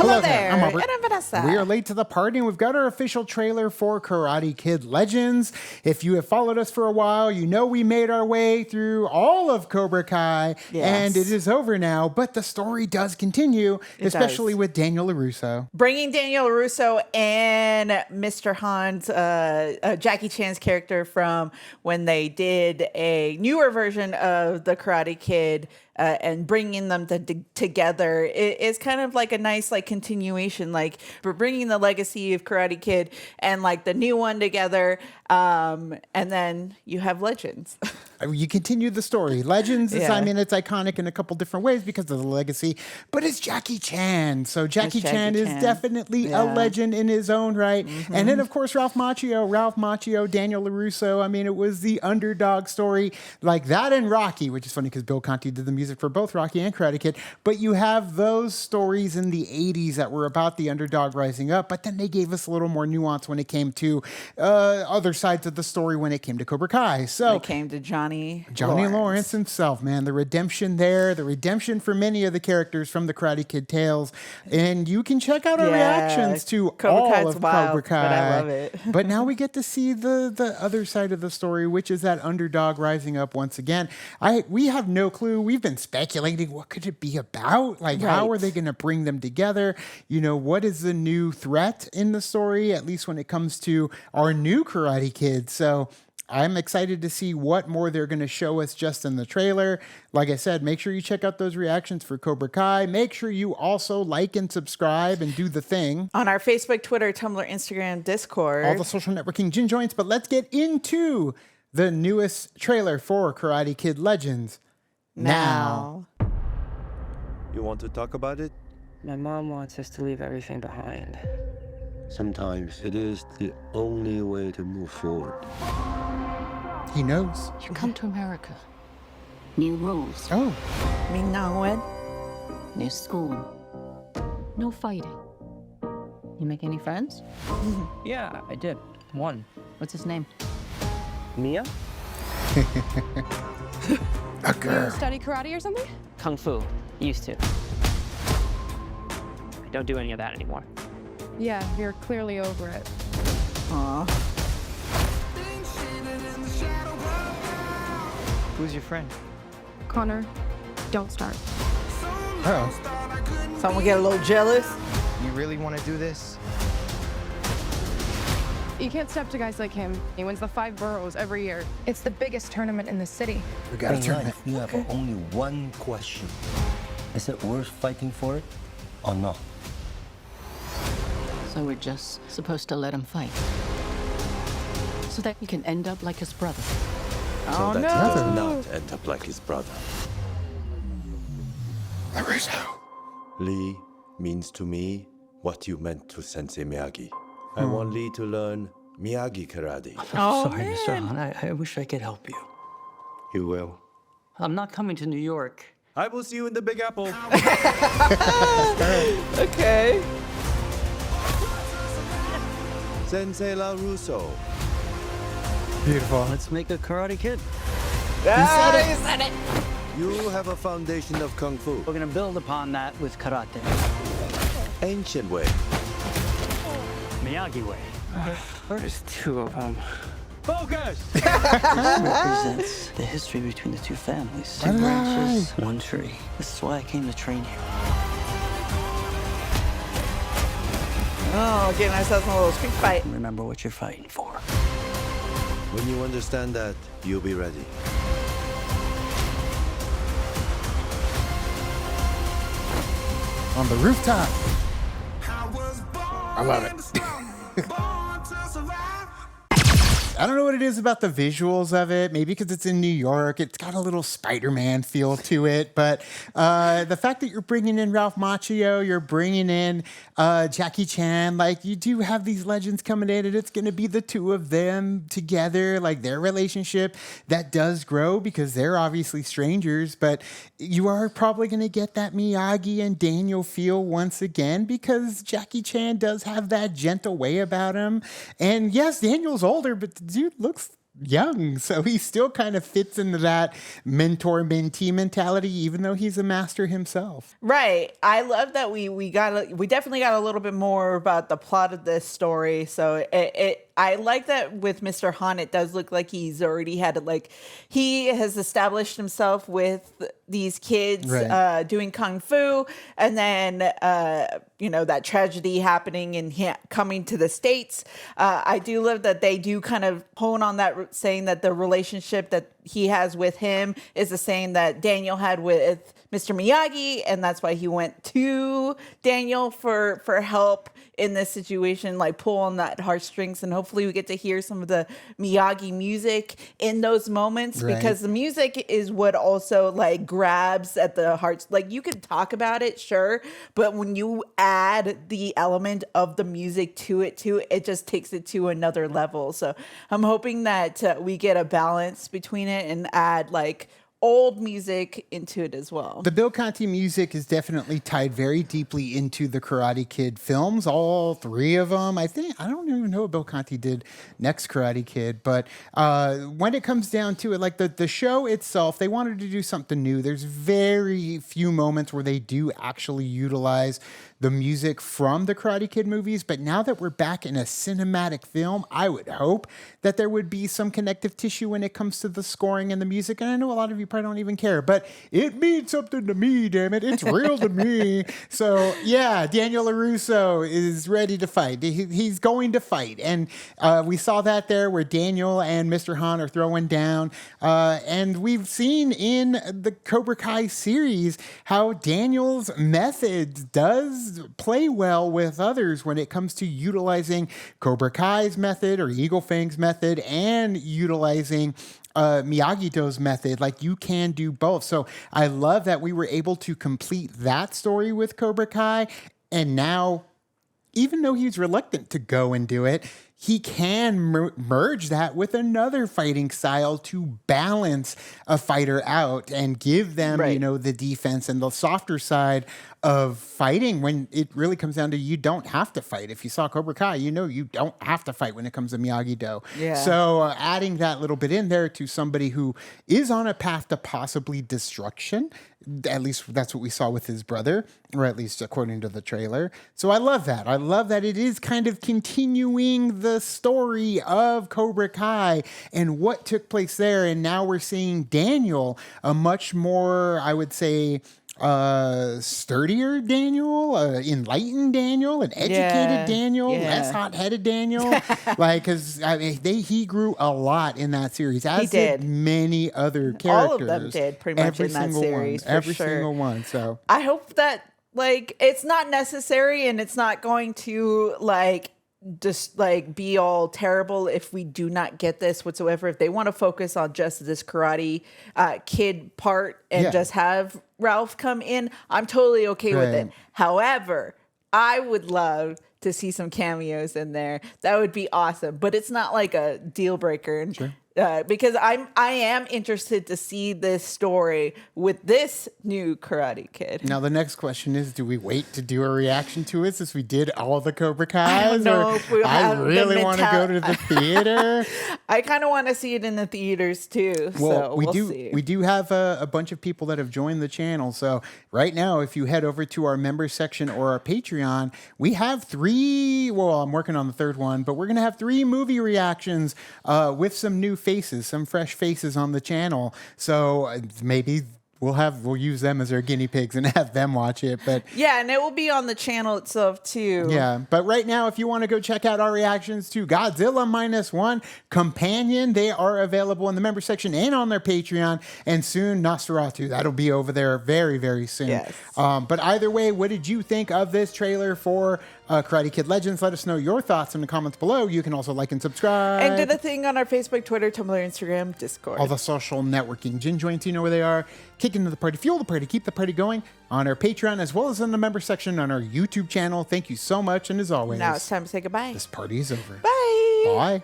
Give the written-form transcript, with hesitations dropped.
Hello there. I'm Albert. And I'm Vanessa. We are late to the party, and we've got our official trailer for Karate Kid Legends. If you have followed us for a while, you know we made our way through all of Cobra Kai, and it is over now, but the story does continue, especially with Daniel LaRusso. Bringing Daniel LaRusso and Mr. Han's, Jackie Chan's character from when they did a newer version of The Karate Kid, and bringing them together is kind of like a nice like continuation. Like we're bringing the legacy of Karate Kid and like the new one together, and then you have Legends. You continue the story. Legends is, I mean, it's iconic in a couple different ways because of the legacy, but it's Jackie Chan. So Jackie Chan is definitely a legend in his own right. Mm-hmm. And then, of course, Ralph Macchio, Daniel LaRusso. I mean, it was the underdog story like that and Rocky, which is funny because Bill Conti did the music for both Rocky and Karate Kid. But you have those stories in the 80s that were about the underdog rising up, but then they gave us a little more nuance when it came to other sides of the story when it came to Cobra Kai. So it came to Johnny Lawrence himself, man. The redemption there, the redemption for many of the characters from the Karate Kid tales. And you can check out our reactions to all of Cobra Kai. But I love it. But now we get to see the other side of the story, which is that underdog rising up once again. We have no clue. We've been speculating, what could it be about? Like, how are they going to bring them together? You know, what is the new threat in the story, at least when it comes to our new Karate Kid? So I'm excited to see what more they're going to show us just in the trailer. Like I said, make sure you check out those reactions for Cobra Kai. Make sure you also like and subscribe and do the thing on our Facebook, Twitter, Tumblr, Instagram, Discord. All the social networking gin joints. But let's get into the newest trailer for Karate Kid Legends now. You want to talk about it? My mom wants us to leave everything behind. Sometimes it is the only way to move forward. He knows. You come to America. New rules. Oh. New school. No fighting. You make any friends? Yeah, I did. One. What's his name? Mia? A girl. You study karate or something? Kung Fu. Used to. I don't do any of that anymore. Yeah, you're clearly over it. Aw. Who's your friend? Connor, don't start. Oh. Someone get a little jealous. You really want to do this? You can't step to guys like him. He wins the 5 boroughs every year. It's the biggest tournament in the city. We got a tournament. You have only one question. Is it worth fighting for it or not? So we're just supposed to let him fight. So that he can end up like his brother. Oh, so that no. he does not end up like his brother. LaRusso. Lee means to me what you meant to Sensei Miyagi. I want Lee to learn Miyagi karate. Oh, Sorry, man. Mr. Han. I wish I could help you. You will. I'm not coming to New York. I will see you in the Big Apple. Okay. Sensei LaRusso. Beautiful. Let's make a Karate Kid. You said it. You have a foundation of Kung Fu. We're gonna build upon that with karate. Ancient way. Miyagi way. There's 2 of them. Focus! This represents the history between the 2 families. 2 branches, 1 tree. This is why I came to train here. Oh, getting ourselves in a little street fight. Remember what you're fighting for. When you understand that, you'll be ready. On the rooftop. I love it. I don't know what it is about the visuals of it. Maybe because it's in New York. It's got a little Spider-Man feel to it. But the fact that you're bringing in Ralph Macchio, you're bringing in Jackie Chan, like you do have these legends coming in, and it's going to be the 2 of them together, like their relationship that does grow because they're obviously strangers. But you are probably going to get that Miyagi and Daniel feel once again because Jackie Chan does have that gentle way about him. And yes, Daniel's older, but the dude looks young. So he still kind of fits into that mentor-mentee mentality, even though he's a master himself. Right. I love that we definitely got a little bit more about the plot of this story. So I like that with Mr. Han, it does look like he's already had he has established himself with these kids doing kung fu, and then that tragedy happening and coming to the States. I do love that they do kind of hone on that, saying that the relationship that he has with him is the same that Daniel had with Mr. Miyagi, and that's why he went to Daniel for help in this situation, like pull on that heartstrings, and hopefully we get to hear some of the Miyagi music in those moments, because the music is what also like grabs at the hearts. Like, you could talk about it, sure, but when you add the element of the music to it too, it just takes it to another level. So I'm hoping that we get a balance between it and add like old music into it as well. The Bill Conti music is definitely tied very deeply into the Karate Kid films, all three of them. I don't even know what Bill Conti did next Karate Kid, but when it comes down to it, like the show itself, they wanted to do something new. There's very few moments where they do actually utilize the music from the Karate Kid movies, but now that we're back in a cinematic film, I would hope that there would be some connective tissue when it comes to the scoring and the music. And I know a lot of you probably don't even care, but it means something to me, damn it. It's real to me. So yeah, Daniel LaRusso is ready to fight. He's going to fight. And we saw that there where Daniel and Mr. Han are throwing down. And we've seen in the Cobra Kai series how Daniel's method does play well with others when it comes to utilizing Cobra Kai's method or Eagle Fang's method and utilizing Miyagi-Do's method. Like, you can do both. So I love that we were able to complete that story with Cobra Kai. And now, even though he's reluctant to go and do it, he can merge that with another fighting style to balance a fighter out and give them, the defense and the softer side of fighting when it really comes down to you don't have to fight. If you saw Cobra Kai, you don't have to fight when it comes to Miyagi-Do. Yeah. So adding that little bit in there to somebody who is on a path to possibly destruction, at least that's what we saw with his brother, or at least according to the trailer. So I love that. I love that it is kind of continuing the story of Cobra Kai and what took place there. And now we're seeing Daniel, a much more, I would say, sturdier Daniel, enlightened Daniel, an educated Daniel, less hot-headed Daniel. Because he grew a lot in that series, as did many other characters. All of them did pretty much in that series. Every single one. So I hope that it's not necessary and it's not going to just be all terrible if we do not get this whatsoever. If they want to focus on just this Karate Kid part and just have Ralph come in, I'm totally okay with it. However, I would love to see some cameos in there. That would be awesome, but it's not like a deal breaker. Sure. Because I am interested to see this story with this new Karate Kid. Now the next question is: do we wait to do a reaction to it since we did all the Cobra Kai's? I don't know if we'll I really want to go to the theater. I kind of want to see it in the theaters too. Well, so we we'll do. see. We do have a bunch of people that have joined the channel. So right now, if you head over to our members section or our Patreon, we have 3. Well, I'm working on the 3rd one, but we're gonna have 3 movie reactions with some new faces, some fresh faces on the channel. So maybe we'll use them as our guinea pigs and have them watch it. But yeah, and it will be on the channel itself too. Yeah, but right now, if you want to go check out our reactions to Godzilla -1 Companion, they are available in the member section and on their Patreon. And soon Nosferatu, that'll be over there very, very soon. Yes. But either way, what did you think of this trailer for Karate Kid Legends? Let us know your thoughts in the comments below. You can also like and subscribe. And do the thing on our Facebook, Twitter, Tumblr, Instagram, Discord. All the social networking gin joints, you know where they are. Kick into the party, fuel the party, keep the party going on our Patreon as well as in the member section on our YouTube channel. Thank you so much. And as always, now it's time to say goodbye. This party is over. Bye. Bye.